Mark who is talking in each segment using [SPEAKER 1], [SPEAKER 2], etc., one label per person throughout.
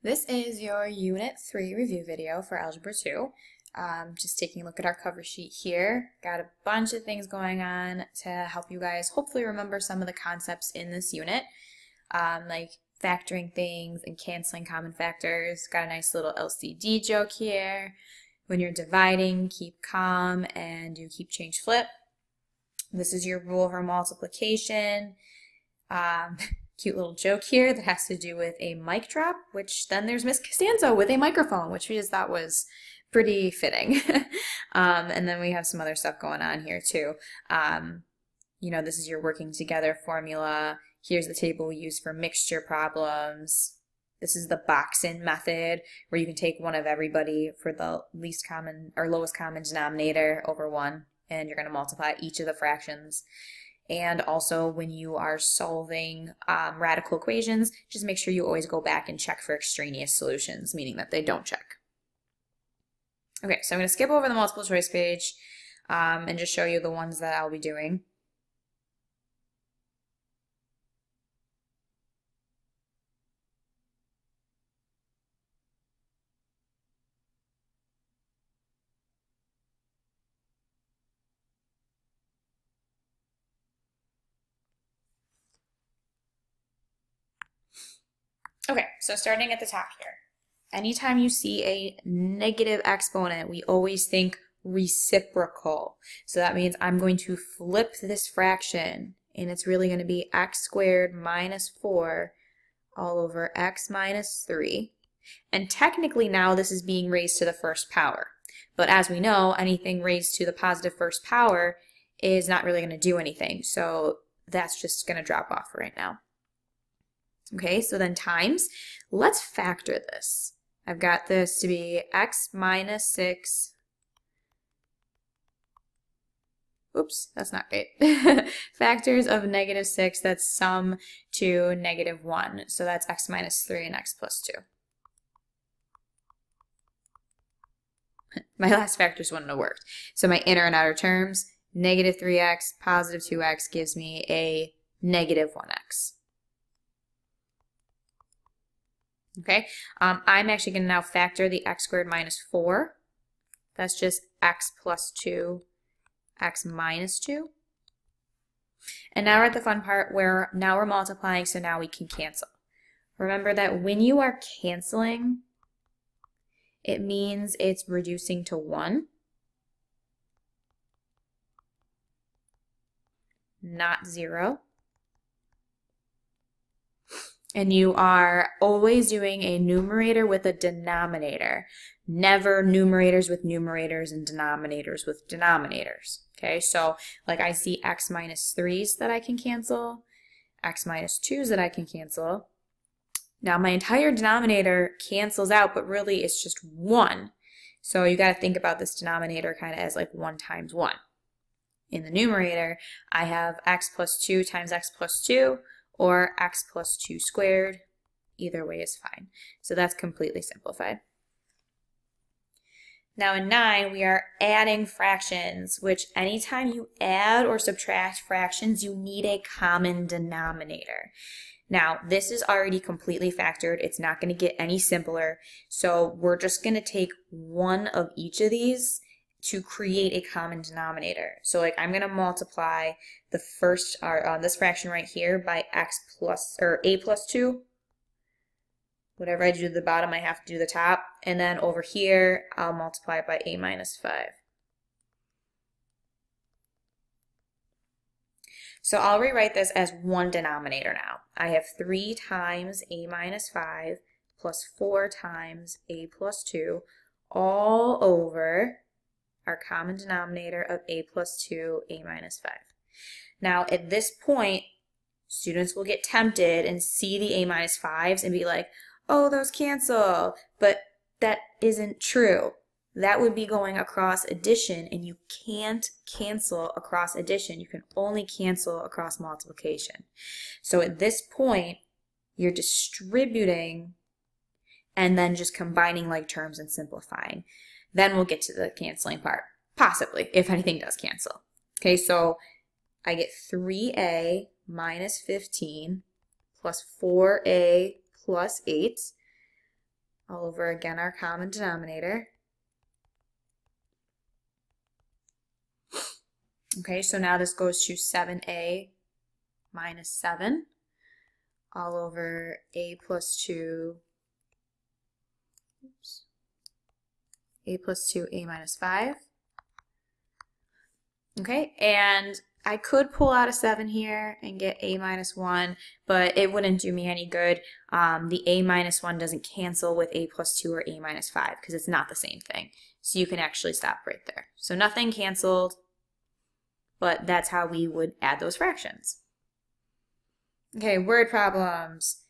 [SPEAKER 1] This is your Unit 3 review video for Algebra 2. Just taking a look at our cover sheet here. Got a bunch of things going on to help you guys hopefully remember some of the concepts in this unit, like factoring things and canceling common factors. Got a nice little LCD joke here. When you're dividing, keep calm and do keep change flip. This is your rule for multiplication. Cute little joke here that has to do with a mic drop, which then there's Miss Costanzo with a microphone, which we just thought was pretty fitting. And then we have some other stuff going on here too. You know, this is your working together formula. Here's the table we use for mixture problems. This is the Boxin method, where you can take one of everybody for the least common or lowest common denominator over 1, and you're going to multiply each of the fractions. And also when you are solving radical equations, just make sure you always go back and check for extraneous solutions, meaning that they don't check. Okay, so I'm going to skip over the multiple choice page and just show you the ones that I'll be doing. Okay, so starting at the top here. Anytime you see a negative exponent, we always think reciprocal. So that means I'm going to flip this fraction, and it's really going to be x squared minus 4 all over x minus 3. And technically now this is being raised to the first power. But as we know, anything raised to the positive first power is not really going to do anything. So that's just going to drop off right now. Okay, so then times, let's factor this. I've got this to be x minus 6. Oops, that's not right. Factors of negative 6, that's sum to negative 1. So that's x minus 3 and x plus 2. My last factors wouldn't have worked. So my inner and outer terms, negative 3x, positive 2x gives me a negative 1x. Okay, I'm actually going to now factor the x squared minus 4. That's just x plus 2, x minus 2. And now we're at the fun part where now we're multiplying, so now we can cancel. Remember that when you are canceling, it means it's reducing to 1, not 0. And you are always doing a numerator with a denominator. Never numerators with numerators and denominators with denominators. Okay, so like I see x minus 3s that I can cancel, x minus 2s that I can cancel. Now my entire denominator cancels out, but really it's just 1. So you got to think about this denominator kind of as like 1 times 1. In the numerator, I have x plus 2 times x plus 2, or x plus 2 squared. Either way is fine. So that's completely simplified. Now in 9, we are adding fractions, which anytime you add or subtract fractions, you need a common denominator. Now, this is already completely factored. It's not going to get any simpler. So we're just going to take one of each of these to create a common denominator. So like I'm going to multiply the first, or this fraction right here by x plus, or a plus 2. Whatever I do to the bottom, I have to do the top. And then over here, I'll multiply it by a minus 5. So I'll rewrite this as one denominator now. I have 3 times a minus 5 plus 4 times a plus 2 all over our common denominator of a plus 2, a minus 5. Now at this point, students will get tempted and see the a minus 5s and be like, oh, those cancel. But that isn't true. That would be going across addition, and you can't cancel across addition. You can only cancel across multiplication. So at this point, you're distributing and then just combining like terms and simplifying. Then we'll get to the canceling part, possibly, if anything does cancel. Okay, so I get 3a minus 15 plus 4a plus 8 all over again our common denominator. Okay, so now this goes to 7a minus 7 all over a plus 2, a plus 2a minus 5. Okay, and I could pull out a 7 here and get a minus 1, but it wouldn't do me any good. The a minus 1 doesn't cancel with a plus 2 or a minus 5 because it's not the same thing. So you can actually stop right there. So nothing canceled, but that's how we would add those fractions. Okay, word problems.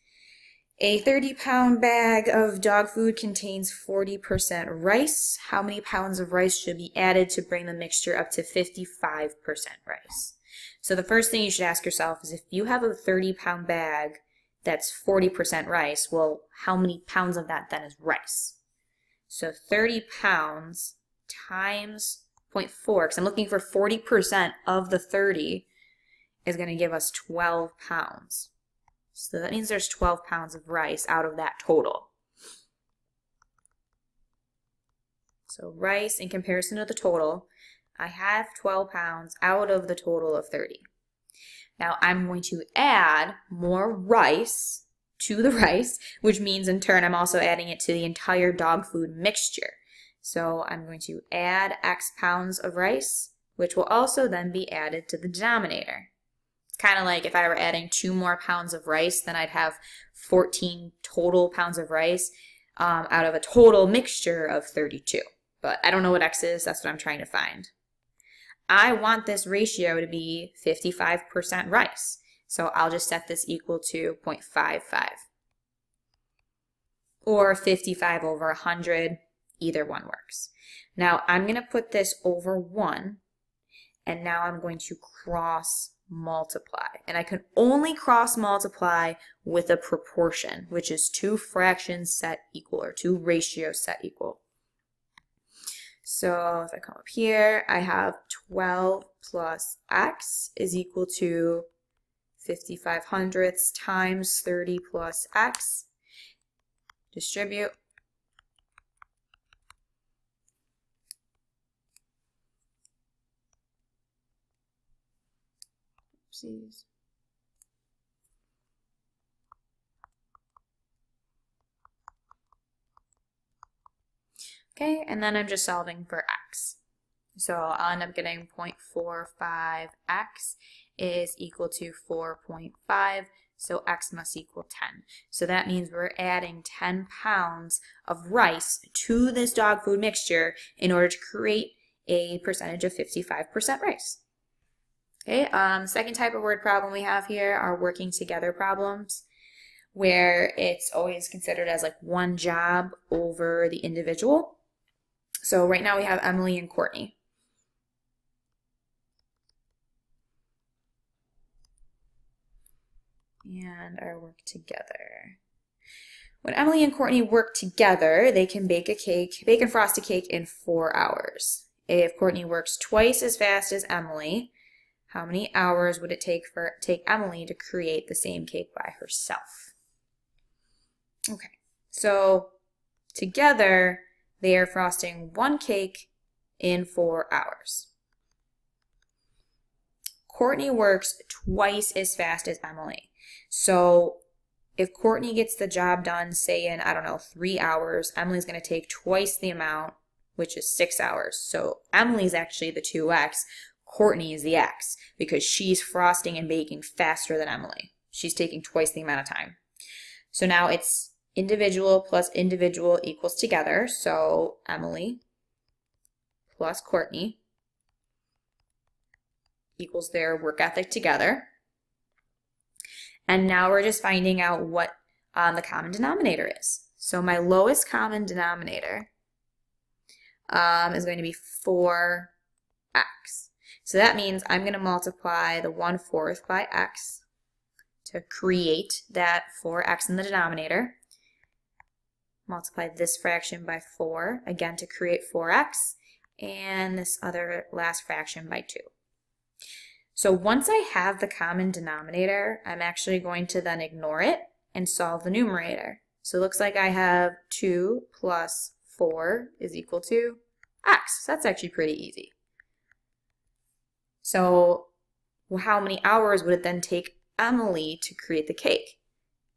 [SPEAKER 1] A 30-pound bag of dog food contains 40% rice. How many pounds of rice should be added to bring the mixture up to 55% rice? So the first thing you should ask yourself is if you have a 30-pound bag that's 40% rice, well, how many pounds of that then is rice? So 30 pounds times 0.4, because I'm looking for 40% of the 30, is going to give us 12 pounds. So that means there's 12 pounds of rice out of that total. So rice in comparison to the total, I have 12 pounds out of the total of 30. Now I'm going to add more rice to the rice, which means in turn I'm also adding it to the entire dog food mixture. So I'm going to add X pounds of rice, which will also then be added to the denominator. It's kind of like if I were adding 2 more pounds of rice, then I'd have 14 total pounds of rice out of a total mixture of 32. But I don't know what X is, that's what I'm trying to find. I want this ratio to be 55% rice. So I'll just set this equal to 0.55. Or 55 over 100, either one works. Now I'm going to put this over 1, and now I'm going to cross multiply. And I can only cross multiply with a proportion, which is 2 fractions set equal, or 2 ratios set equal. So if I come up here, I have 12 plus X is equal to 55 hundredths times 30 plus X. Distribute. Oopsies. Okay, and then I'm just solving for X. So I'll end up getting 0.45X is equal to 4.5, so X must equal 10. So that means we're adding 10 pounds of rice to this dog food mixture in order to create a percentage of 55% rice. Okay, second type of word problem we have here are working together problems, where it's always considered as like one job over the individual. So right now we have Emily and Courtney. And our work together. When Emily and Courtney work together, they can bake and frost a cake in 4 hours. If Courtney works twice as fast as Emily, how many hours would it take Emily to create the same cake by herself? Okay, so together they are frosting 1 cake in 4 hours. Courtney works twice as fast as Emily. So if Courtney gets the job done, say in, I don't know, 3 hours, Emily's going to take twice the amount, which is 6 hours. So Emily's actually the 2X, Courtney is the X, because she's frosting and baking faster than Emily. She's taking twice the amount of time. So now it's individual plus individual equals together. So Emily plus Courtney equals their work ethic together. And now we're just finding out what the common denominator is. So my lowest common denominator is going to be 4X. So that means I'm going to multiply the 1/4 by X to create that 4X in the denominator. Multiply this fraction by 4, again to create 4X, and this other last fraction by 2. So once I have the common denominator, I'm actually going to then ignore it and solve the numerator. So it looks like I have 2 plus 4 is equal to x. So that's actually pretty easy. So how many hours would it then take Emily to create the cake?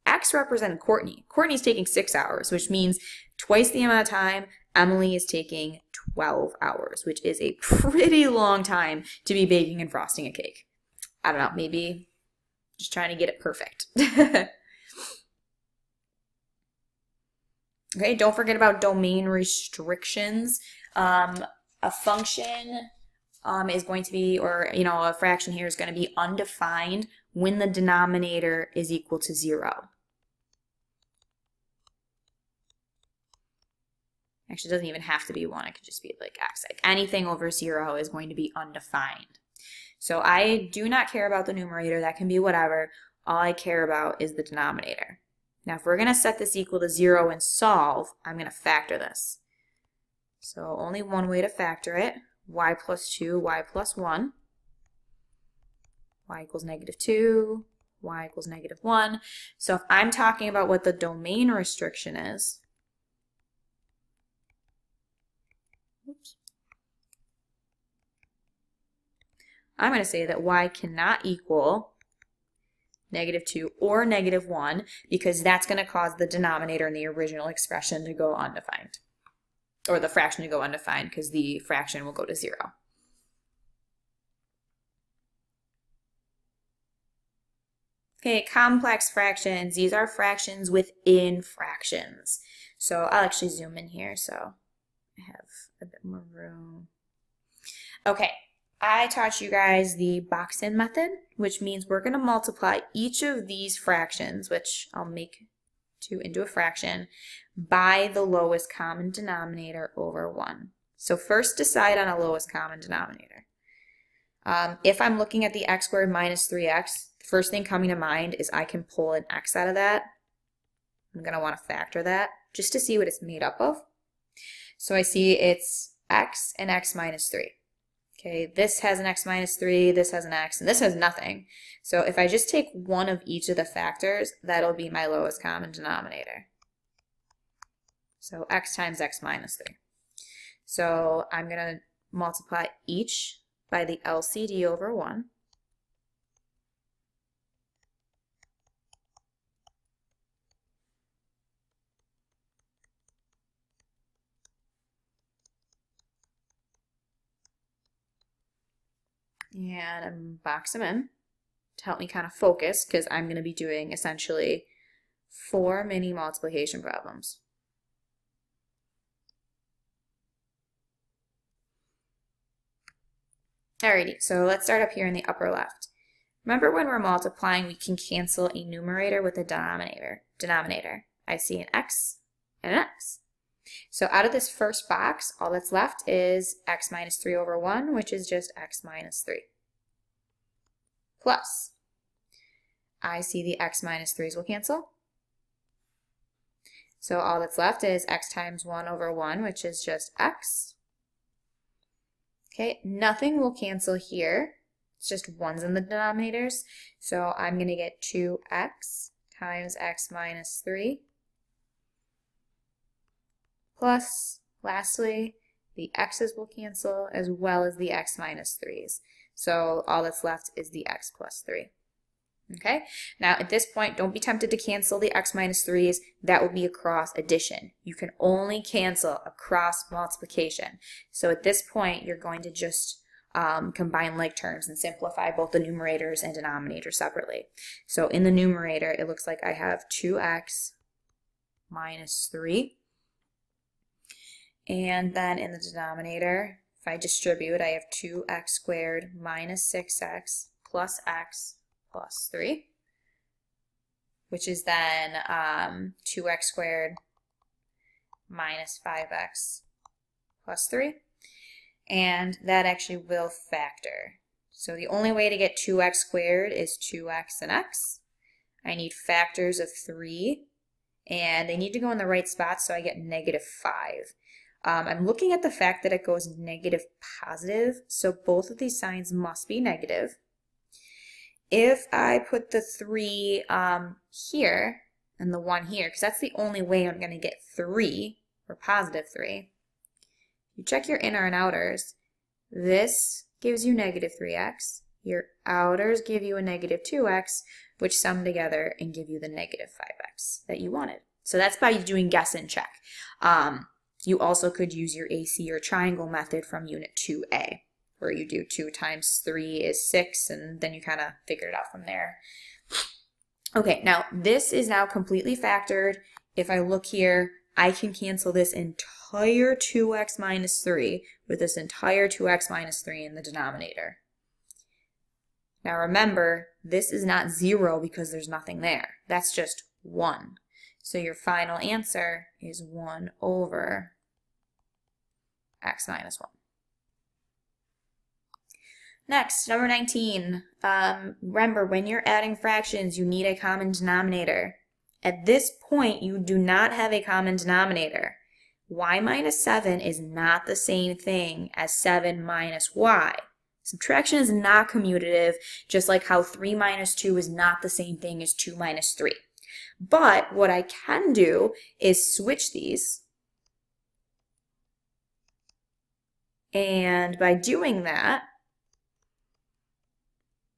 [SPEAKER 1] X represented Courtney. Courtney's taking 6 hours, which means twice the amount of time. Emily is taking 12 hours, which is a pretty long time to be baking and frosting a cake. I don't know, maybe just trying to get it perfect. Okay, don't forget about domain restrictions. A function is going to be, or a fraction here is going to be undefined when the denominator is equal to 0. Actually, it doesn't even have to be 1. It could just be like x. Like anything over 0 is going to be undefined. So I do not care about the numerator. That can be whatever. All I care about is the denominator. Now, if we're going to set this equal to 0 and solve, I'm going to factor this. So only one way to factor it. Y plus 2, y plus 1. Y equals -2, y equals -1. So if I'm talking about what the domain restriction is, I'm going to say that y cannot equal -2 or -1 because that's going to cause the denominator in the original expression to go undefined. Or the fraction to go undefined because the fraction will go to 0. Okay, complex fractions. These are fractions within fractions. So I'll actually zoom in here so I have a bit more room. Okay, I taught you guys the Boxin method, which means we're going to multiply each of these fractions, which I'll make into a fraction, by the lowest common denominator over 1. So first decide on a lowest common denominator. If I'm looking at the x squared minus 3x, the first thing coming to mind is I can pull an x out of that. I'm going to want to factor that just to see what it's made up of. So I see it's x and x minus 3. Okay, this has an x minus 3, this has an x, and this has nothing. So if I just take one of each of the factors, that'll be my lowest common denominator. So x times x minus 3. So I'm going to multiply each by the LCD over 1. And I'm box them in to help me kind of focus because I'm going to be doing essentially 4 mini multiplication problems. Alrighty, so let's start up here in the upper left. Remember when we're multiplying, we can cancel a numerator with a denominator. I see an x and an x. So out of this first box, all that's left is x minus 3 over 1, which is just x minus 3. Plus, I see the x minus 3's will cancel. So all that's left is x times 1 over 1, which is just x. Okay, nothing will cancel here. It's just 1's in the denominators. So I'm going to get 2x times x minus 3. Plus, lastly, the x's will cancel as well as the x minus 3's. So all that's left is the x plus 3. Okay, now at this point, don't be tempted to cancel the x minus 3's. That would be a cross addition. You can only cancel a cross multiplication. So at this point, you're going to just combine like terms and simplify both the numerators and denominators separately. So in the numerator, it looks like I have 2x minus 3. And then in the denominator, if I distribute, I have 2x squared minus 6x plus x plus 3, which is then 2x squared minus 5x plus 3. And that actually will factor. So the only way to get 2x squared is 2x and x. I need factors of 3, and they need to go in the right spot, so I get -5. I'm looking at the fact that it goes negative positive, so both of these signs must be negative. If I put the 3 here, and the 1 here, because that's the only way I'm going to get 3, or positive 3. You check your inner and outers. This gives you negative 3x. Your outers give you a negative 2x, which sum together and give you the negative 5x that you wanted. So that's by doing guess and check. You also could use your AC or triangle method from Unit 2A, where you do 2 times 3 is 6, and then you kind of figure it out from there. Okay, now this is now completely factored. If I look here, I can cancel this entire 2x minus 3 with this entire 2x minus 3 in the denominator. Now remember, this is not 0 because there's nothing there. That's just 1. So your final answer is 1 over x minus 1. Next, number 19. Remember, when you're adding fractions, you need a common denominator. At this point, you do not have a common denominator. Y minus 7 is not the same thing as 7 minus y. Subtraction is not commutative, just like how 3 minus 2 is not the same thing as 2 minus 3. But what I can do is switch these. And by doing that,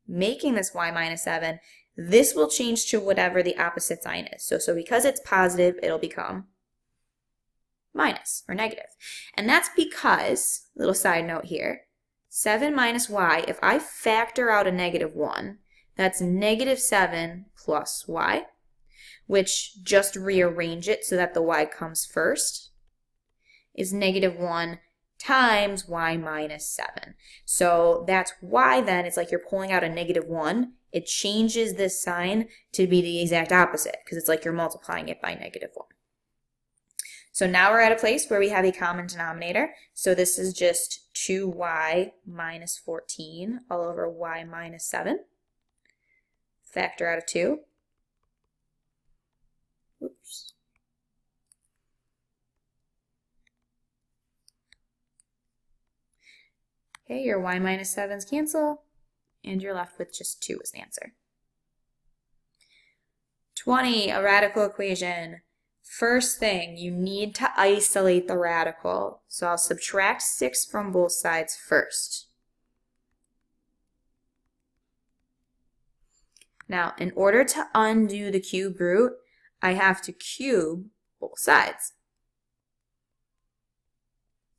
[SPEAKER 1] making this y minus 7, this will change to whatever the opposite sign is. So because it's positive, it'll become minus or negative. And that's because, little side note here, 7 minus y, if I factor out a negative 1, that's negative 7 plus y, which, just rearrange it so that the y comes first, is negative 1 times y minus 7. So that's why then it's like you're pulling out a negative 1. It changes this sign to be the exact opposite because it's like you're multiplying it by negative 1. So now we're at a place where we have a common denominator. So this is just 2y minus 14 all over y minus 7. Factor out a 2. Oops. Okay, your y minus 7s cancel, and you're left with just 2 as the answer. 20, a radical equation. First thing, you need to isolate the radical. So I'll subtract 6 from both sides first. Now, in order to undo the cube root, I have to cube both sides.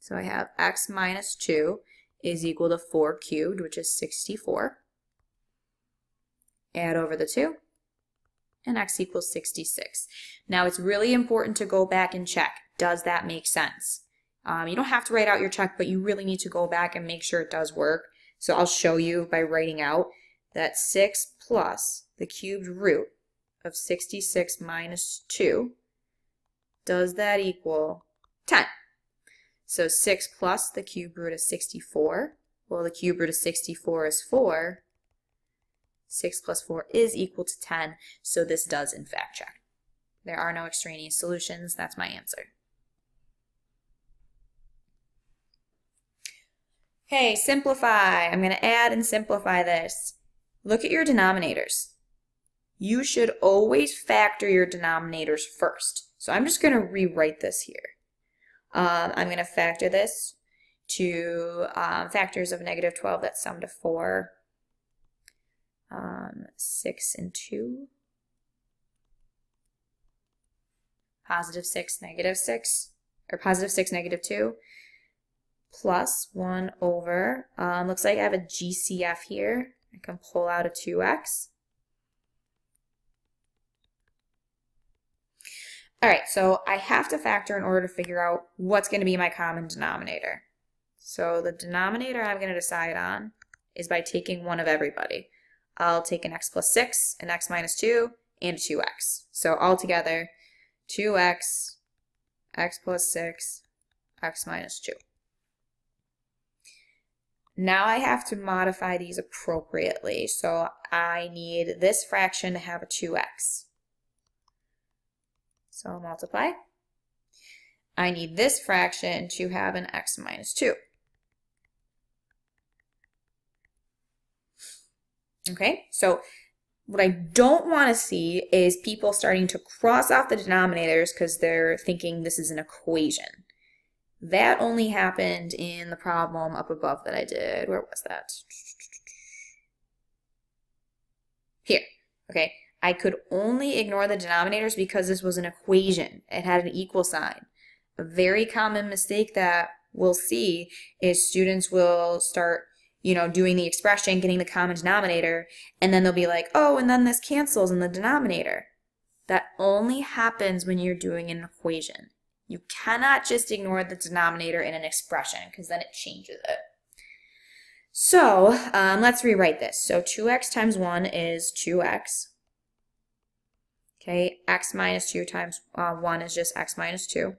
[SPEAKER 1] So I have x minus 2 is equal to 4 cubed, which is 64. Add over the 2, and x equals 66. Now it's really important to go back and check, does that make sense? You don't have to write out your check, but you really need to go back and make sure it does work. So I'll show you by writing out that 6 plus the cubed root of 66 minus 2, does that equal 10? So 6 plus the cube root of 64, well, the cube root of 64 is 4. 6 plus 4 is equal to 10, so this does in fact check. There are no extraneous solutions, that's my answer. Okay, simplify. I'm going to add and simplify this. Look at your denominators. You should always factor your denominators first. So I'm just going to rewrite this here. I'm going to factor this to factors of negative 12 that sum to 4, 6 and 2, positive 6, negative 6, or positive 6, negative 2, plus 1 over, looks like I have a GCF here. I can pull out a 2x. All right, so I have to factor in order to figure out what's going to be my common denominator. So the denominator I'm going to decide on is by taking one of everybody. I'll take an x plus 6, an x minus 2, and a 2x. So altogether, 2x, x plus 6, x minus 2. Now I have to modify these appropriately. So I need this fraction to have a 2x. So I'll multiply. I need this fraction to have an x minus 2. Okay, so What I don't want to see is people starting to cross off the denominators because they're thinking this is an equation. That only happened in the problem up above that I did. Where was that? Here. Okay. I could only ignore the denominators because this was an equation. It had an equal sign. A very common mistake that we'll see is students will start doing the expression, getting the common denominator, and then they'll be like, oh, and then this cancels in the denominator. That only happens when you're doing an equation. You cannot just ignore the denominator in an expression because then it changes it. So let's rewrite this. So 2x times 1 is 2x. Okay, x minus 2 times 1 is just x minus 2.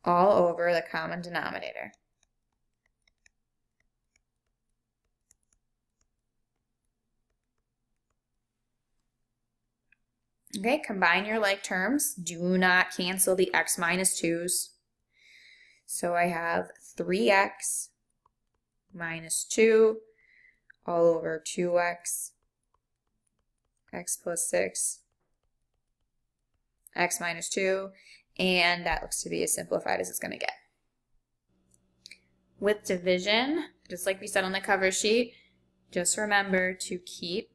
[SPEAKER 1] All over the common denominator. Okay, combine your like terms. Do not cancel the x minus 2's. So I have 3x minus 2 all over 2x, x plus 6, x minus 2, and that looks to be as simplified as it's going to get. With division, just like we said on the cover sheet, just remember to keep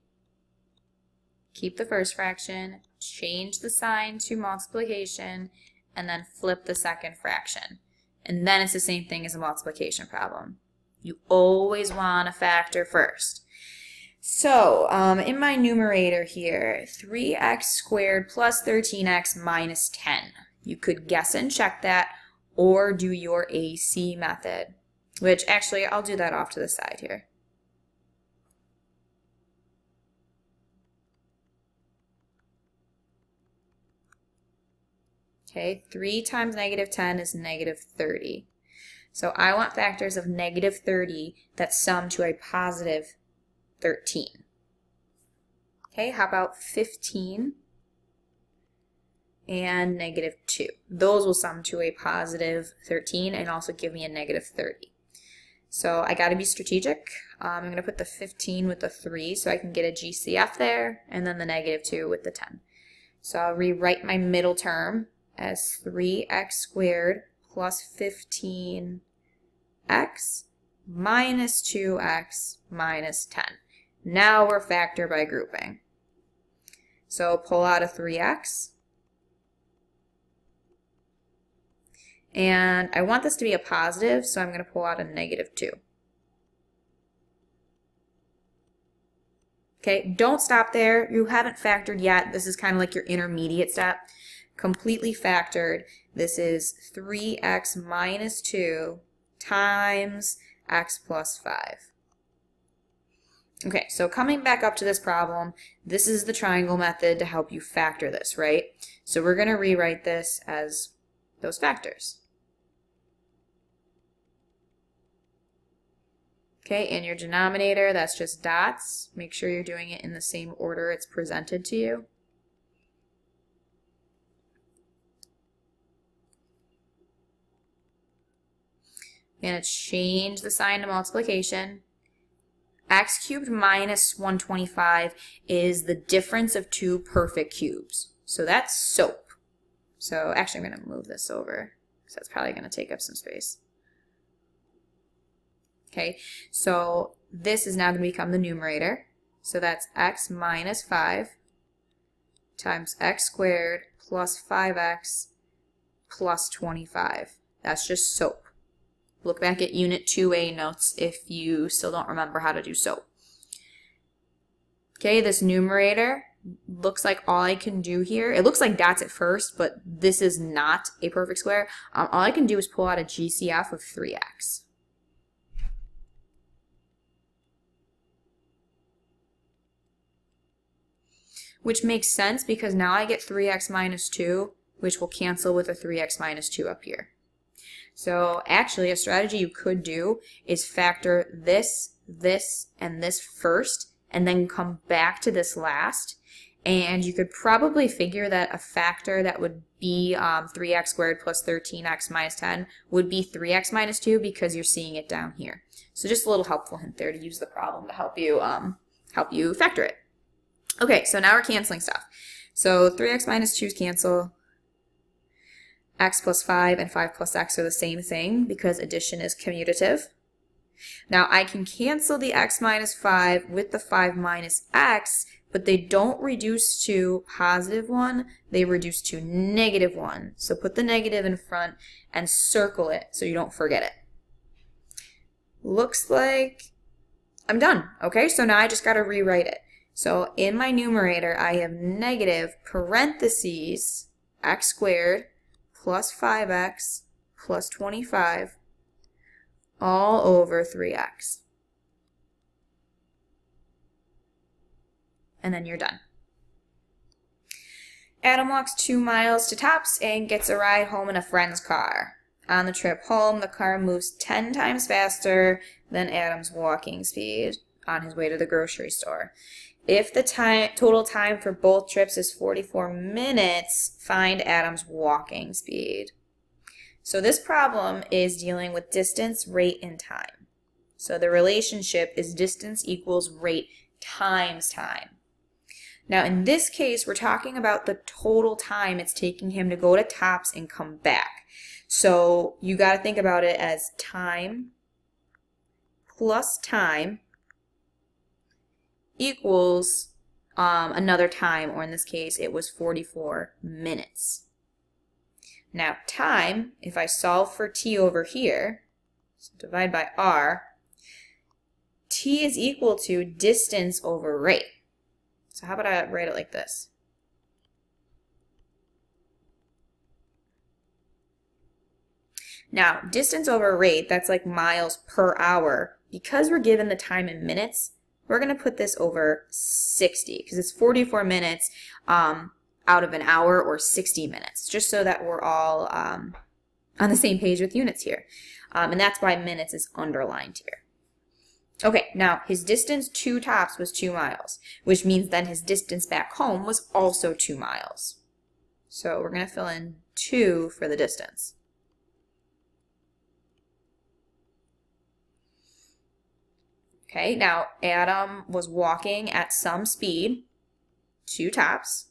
[SPEAKER 1] the first fraction, change the sign to multiplication, and then flip the second fraction. And then it's the same thing as a multiplication problem. You always want to factor first. So in my numerator here, 3x squared plus 13x minus 10. You could guess and check that or do your AC method, which actually I'll do that off to the side here. Okay, 3 times negative 10 is negative 30. So I want factors of negative 30 that sum to a positive 13. Okay, how about 15 and negative 2? Those will sum to a positive 13 and also give me a negative 30. So I got to be strategic. I'm going to put the 15 with the 3 so I can get a GCF there, and then the negative 2 with the 10. So I'll rewrite my middle term as 3x squared plus 15x minus 2x minus 10. Now we're factor by grouping. So pull out a 3x. And I want this to be a positive, so I'm going to pull out a negative 2. Okay, don't stop there. You haven't factored yet. This is kind of like your intermediate step. Completely factored. This is 3x minus 2 times x plus 5. Okay, so coming back up to this problem, this is the triangle method to help you factor this, right? So we're going to rewrite this as those factors. Okay, in your denominator, that's just dots. Make sure you're doing it in the same order it's presented to you. Going to change the sign to multiplication. X cubed minus 125 is the difference of two perfect cubes. So that's SOAP. So actually I'm going to move this over because that's probably going to take up some space. Okay, so this is now going to become the numerator. So that's x minus 5 times x squared plus 5x plus 25. That's just SOAP. Look back at Unit 2A notes if you still don't remember how to do SOAP. Okay, this numerator looks like all I can do here. It looks like dots at first, but this is not a perfect square. All I can do is pull out a GCF of 3x. Which makes sense because now I get 3x minus 2, which will cancel with a 3x minus 2 up here. So actually a strategy you could do is factor this, this, and this first, and then come back to this last. And you could probably figure that a factor that would be 3x squared plus 13x minus 10 would be 3x minus 2 because you're seeing it down here. So just a little helpful hint there to use the problem to help you help you factor it. Okay, so now we're canceling stuff. So 3x minus 2 cancel. X plus 5 and 5 plus x are the same thing because addition is commutative. Now I can cancel the x minus 5 with the 5 minus x, but they don't reduce to positive 1, they reduce to negative 1. So put the negative in front and circle it so you don't forget it. Looks like I'm done. Okay, so now I just got to rewrite it. So in my numerator, I have negative parentheses x squared plus 5x plus 25 all over 3x. And then you're done. Adam walks 2 miles to Tops and gets a ride home in a friend's car. On the trip home, the car moves 10 times faster than Adam's walking speed on his way to the grocery store. If the total time for both trips is 44 minutes, find Adam's walking speed. So this problem is dealing with distance, rate, and time. So the relationship is distance equals rate times time. Now in this case, we're talking about the total time it's taking him to go to Tops and come back. So you got to think about it as time plus time equals another time, or in this case, it was 44 minutes. Now time, if I solve for t over here, so divide by r, t is equal to distance over rate. So how about I write it like this? Now, distance over rate, that's like miles per hour. Because we're given the time in minutes, we're going to put this over 60, because it's 44 minutes out of an hour, or 60 minutes, just so that we're all on the same page with units here. And that's why minutes is underlined here. Okay, now his distance to Tops was 2 miles, which means then his distance back home was also 2 miles. So we're going to fill in 2 for the distance. Okay, now Adam was walking at some speed to Tops,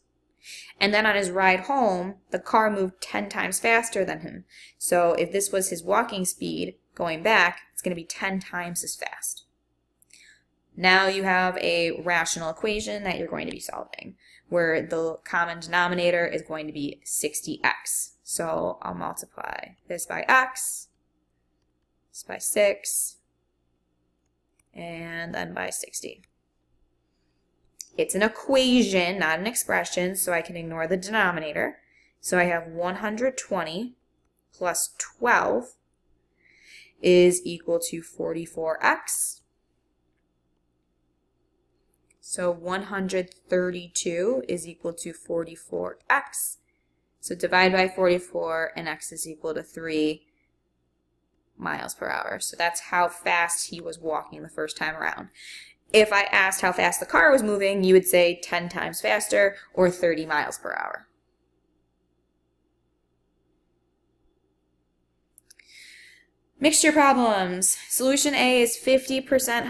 [SPEAKER 1] and then on his ride home, the car moved 10 times faster than him. So if this was his walking speed going back, it's going to be 10 times as fast. Now you have a rational equation that you're going to be solving, where the common denominator is going to be 60x. So I'll multiply this by x, this by 6, and then by 60. It's an equation, not an expression, so I can ignore the denominator. So I have 120 plus 12 is equal to 44x. So 132 is equal to 44x. So divide by 44, and x is equal to 3 miles per hour. So that's how fast he was walking the first time around. If I asked how fast the car was moving, you would say 10 times faster, or 30 miles per hour. Mixture problems. Solution A is 50%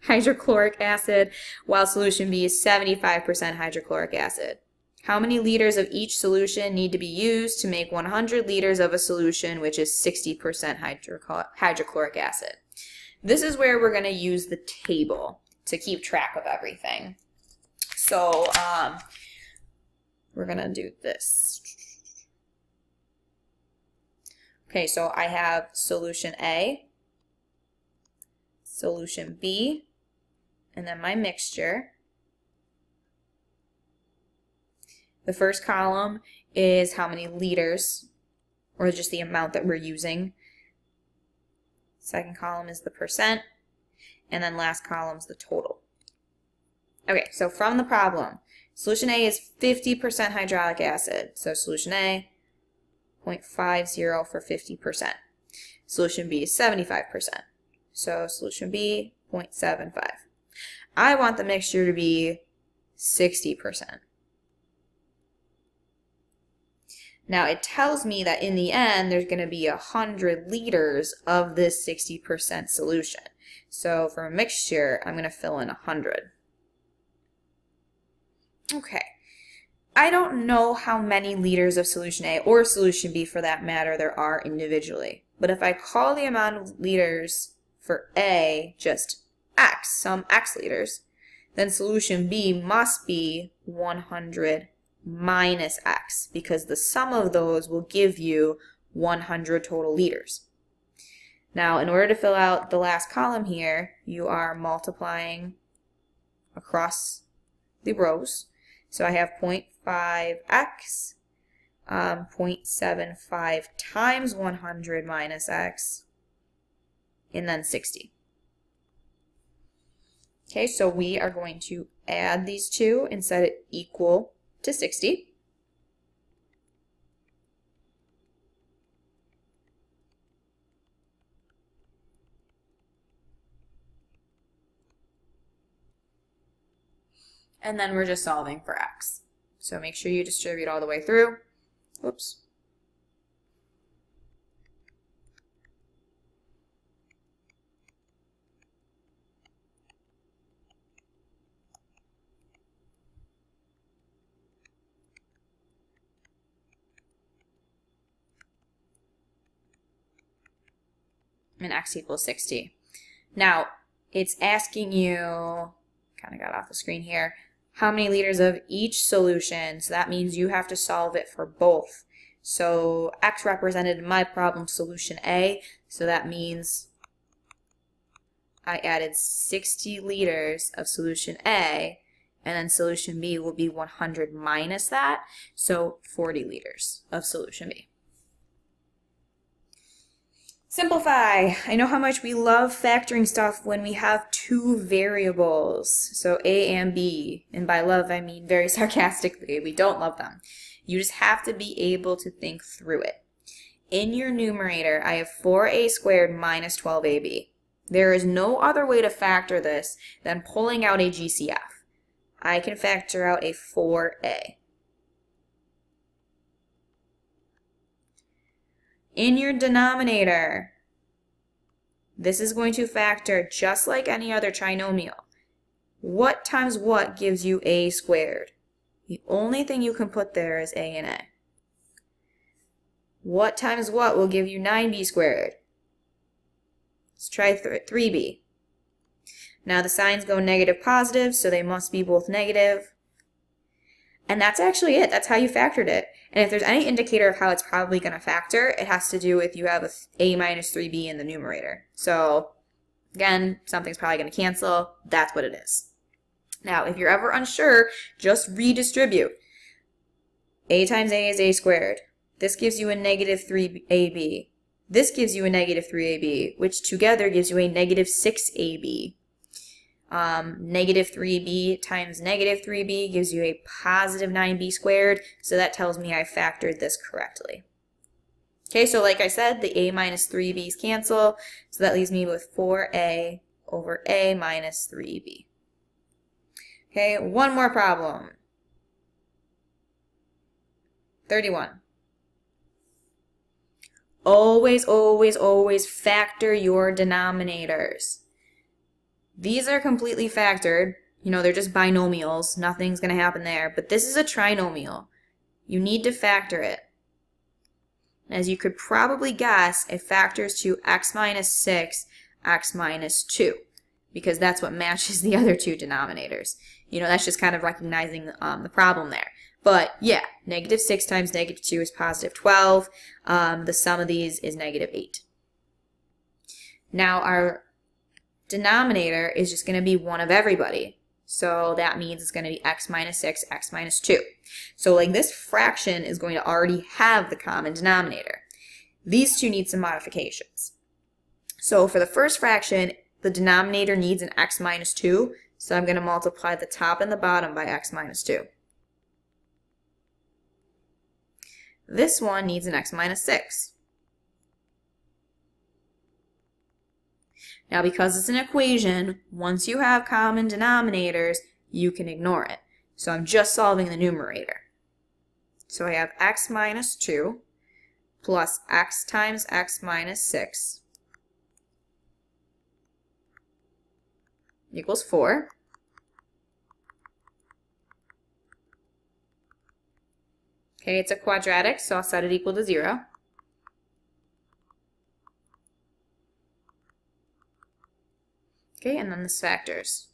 [SPEAKER 1] hydrochloric acid, while solution B is 75% hydrochloric acid. How many liters of each solution need to be used to make 100 liters of a solution, which is 60% hydrochloric acid? This is where we're going to use the table to keep track of everything. So we're going to do this. Okay, so I have solution A, solution B, and then my mixture. The first column is how many liters, or just the amount that we're using. Second column is the percent, and then last column is the total. Okay, so from the problem, solution A is 50% hydraulic acid. So solution A, 0.50 for 50%. Solution B is 75%. So solution B, 0.75. I want the mixture to be 60%. Now it tells me that in the end there's going to be 100 liters of this 60% solution. So for a mixture, I'm going to fill in 100. Okay. I don't know how many liters of solution A, or solution B for that matter, there are individually. But if I call the amount of liters for A just X, some X liters, then solution B must be 100 minus X, because the sum of those will give you 100 total liters. Now, in order to fill out the last column here, you are multiplying across the rows. So I have 0.5x, 0.75 times 100 minus x, and then 60. Okay, so we are going to add these two and set it equal to 60. And then we're just solving for x. So make sure you distribute all the way through. Whoops. And x equals 60. Now, it's asking you, kind of got off the screen here, how many liters of each solution, so that means you have to solve it for both. So x represented in my problem solution A, so that means I added 60 liters of solution A, and then solution B will be 100 minus that, so 40 liters of solution B. Simplify. I know how much we love factoring stuff when we have two variables, so A and B, and by love I mean very sarcastically, we don't love them. You just have to be able to think through it. In your numerator, I have 4a squared minus 12ab. There is no other way to factor this than pulling out a GCF. I can factor out a 4a. In your denominator, this is going to factor just like any other trinomial. What times what gives you a squared? The only thing you can put there is a and a. What times what will give you 9b squared? Let's try 3b. Now the signs go negative positive, so they must be both negative. And that's actually it. That's how you factored it. And if there's any indicator of how it's probably going to factor, it has to do with you have a minus 3b in the numerator. So again, something's probably going to cancel. That's what it is. Now, if you're ever unsure, just redistribute. A times a is a squared. This gives you a negative 3ab. This gives you a negative 3ab, which together gives you a negative 6ab. Negative 3b times negative 3b gives you a positive 9b squared, so that tells me I factored this correctly. Okay, so like I said, the a minus 3b's cancel, so that leaves me with 4a over a minus 3b. Okay, one more problem. 31. Always, always, always factor your denominators. These are completely factored. You know, they're just binomials. Nothing's going to happen there. But this is a trinomial. You need to factor it. As you could probably guess, it factors to x minus 6, x minus 2. Because that's what matches the other two denominators. You know, that's just kind of recognizing the problem there. But yeah, negative 6 times negative 2 is positive 12. The sum of these is negative 8. Now our denominator is just going to be one of everybody. So that means it's going to be x minus 6, x minus 2. So like this fraction is going to already have the common denominator. These two need some modifications. So for the first fraction, the denominator needs an x minus 2. So I'm going to multiply the top and the bottom by x minus 2. This one needs an x minus 6. Now, because it's an equation, once you have common denominators, you can ignore it. So I'm just solving the numerator. So I have x minus 2 plus x times x minus 6 equals 4. Okay, it's a quadratic, so I'll set it equal to 0. Okay, and then the factors.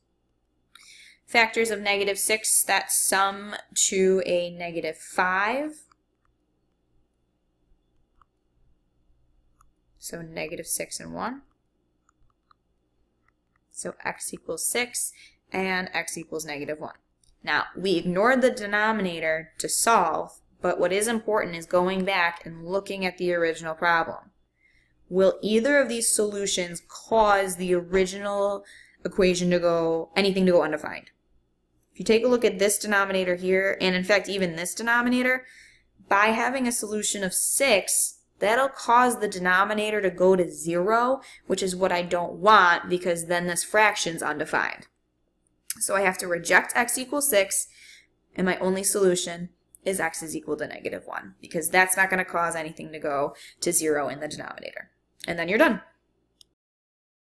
[SPEAKER 1] Factors of negative 6 that sum to a negative 5. So negative 6 and 1. So x equals 6 and x equals negative 1. Now, we ignored the denominator to solve, but what is important is going back and looking at the original problem. Will either of these solutions cause the original equation to go, anything to go undefined? If you take a look at this denominator here, and in fact even this denominator, by having a solution of 6, that'll cause the denominator to go to 0, which is what I don't want because then this fraction's undefined. So I have to reject x equals 6, and my only solution is x is equal to negative 1, because that's not going to cause anything to go to 0 in the denominator. And then you're done.